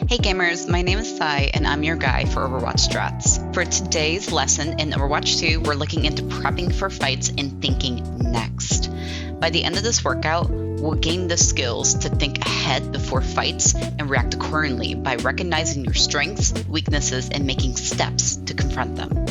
Hey gamers, my name is Psy and I'm your guy for Overwatch strats. For today's lesson in Overwatch 2, we're looking into prepping for fights and thinking next. By the end of this workout, we'll gain the skills to think ahead before fights and react accordingly by recognizing your strengths, weaknesses, and making steps to confront them.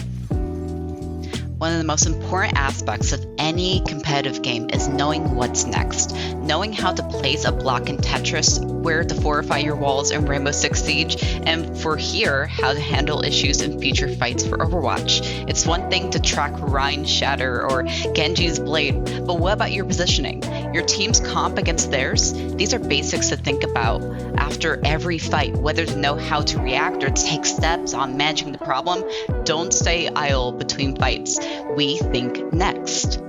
One of the most important aspects of any competitive game is knowing what's next. Knowing how to place a block in Tetris, where to fortify your walls in Rainbow Six Siege, and for here, how to handle issues in future fights for Overwatch. It's one thing to track Ryan's Shatter or Genji's Blade, but what about your positioning? Your team's comp against theirs? These are basics to think about after every fight, whether to know how to react or to take steps on managing the problem. Don't stay idle between fights. We think next.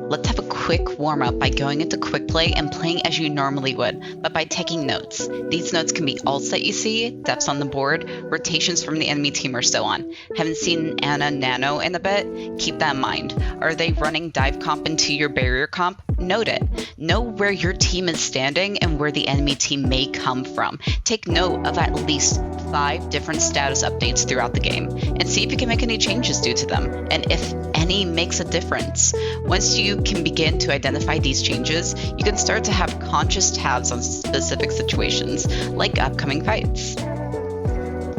Let's have a quick warm-up by going into quick play and playing as you normally would, but by taking notes. These notes can be ults that you see, depths on the board, rotations from the enemy team, or so on. Haven't seen Ana Nano in a bit? Keep that in mind. Are they running dive comp into your barrier comp? Note it. Know where your team is standing and where the enemy team may come from. Take note of at least 5 different status updates throughout the game, and see if you can make any changes due to them, and if any makes a difference. Once you can begin to identify these changes, you can start to have conscious tabs on specific situations, like upcoming fights.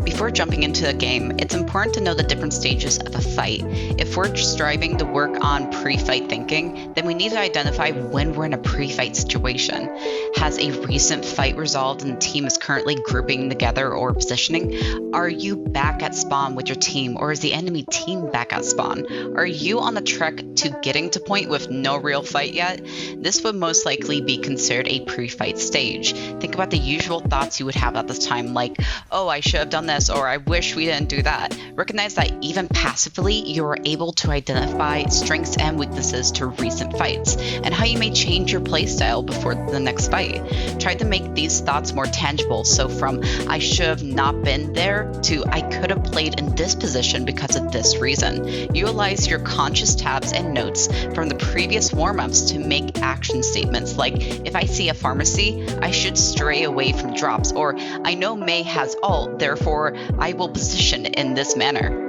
Before jumping into the game, it's important to know the different stages of a fight. If we're striving to work on pre-fight thinking, then we need to identify when we're in a pre-fight situation. Has a recent fight resolved and the team is currently grouping together or positioning? Are you back at spawn with your team, or is the enemy team back at spawn? Are you on the trek to getting to point with no real fight yet? This would most likely be considered a pre-fight stage. Think about the usual thoughts you would have at this time, like, oh, I should have done this, or I wish we didn't do that. Recognize that even passively, you are able to identify strengths and weaknesses to recent fights, and how you may change your playstyle before the next fight. Try to make these thoughts more tangible, so from I should have not been there to I could have played in this position because of this reason. Utilize your conscious tabs and notes from the previous warm-ups to make action statements like, if I see a pharmacy, I should stray away from drops, or I know Mei has ult, therefore I will position in this manner.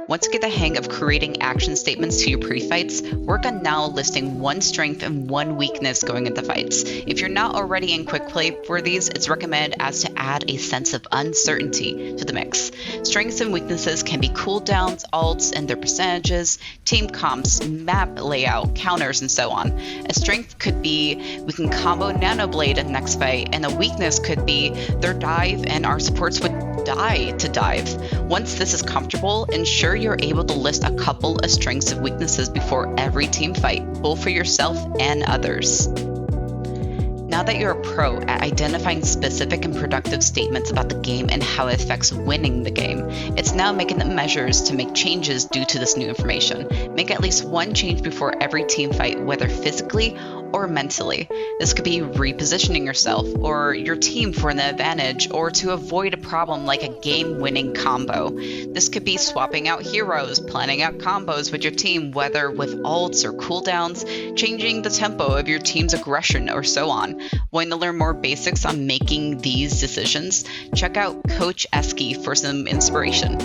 Once you get the hang of creating action statements to your pre-fights, work on now listing one strength and one weakness going into fights. If you're not already in quick play for these, it's recommended as to add a sense of uncertainty to the mix. Strengths and weaknesses can be cooldowns, ults and their percentages, team comps, map layout, counters, and so on. A strength could be we can combo Nano Blade in next fight, and a weakness could be their dive and our supports would die to dive. Once this is comfortable, ensure you're able to list a couple of strengths and weaknesses before every team fight, both for yourself and others. Now that you're a pro at identifying specific and productive statements about the game and how it affects winning the game, it's now making the measures to make changes due to this new information. Make at least one change before every team fight, whether physically or mentally. This could be repositioning yourself or your team for an advantage, or to avoid a problem like a game-winning combo. This could be swapping out heroes, planning out combos with your team, whether with ults or cooldowns, changing the tempo of your team's aggression, or so on. Want to learn more basics on making these decisions? Check out Coach Esky for some inspiration.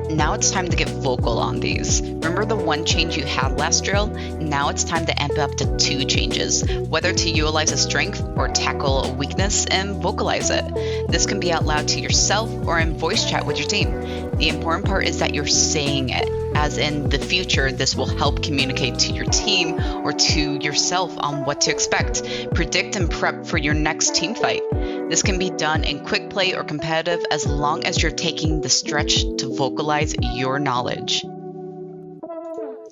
Now it's time to get vocal on these. Remember the one change you had last drill? Now it's time to amp up to 2 changes, whether to utilize a strength or tackle a weakness and vocalize it. This can be out loud to yourself or in voice chat with your team. The important part is that you're saying it, as in the future this will help communicate to your team or to yourself on what to expect. Predict and prep for your next team fight. This can be done in quick play or competitive, as long as you're taking the stretch to vocalize your knowledge.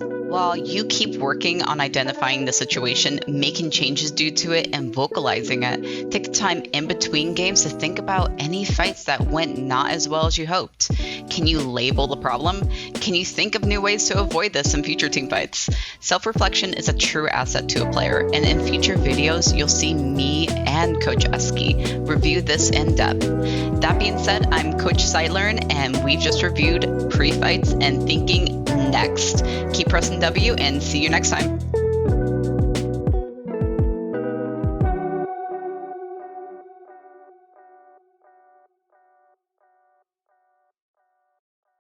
While you keep working on identifying the situation, making changes due to it, and vocalizing it, take the time in between games to think about any fights that went not as well as you hoped. Can you label the problem? Can you think of new ways to avoid this in future team fights? Self-reflection is a true asset to a player, and in future videos, you'll see me and Coach Esky review this in depth. That being said, I'm Coach Psylrn, and we've just reviewed pre-fights and thinking next. Keep pressing W and see you next time.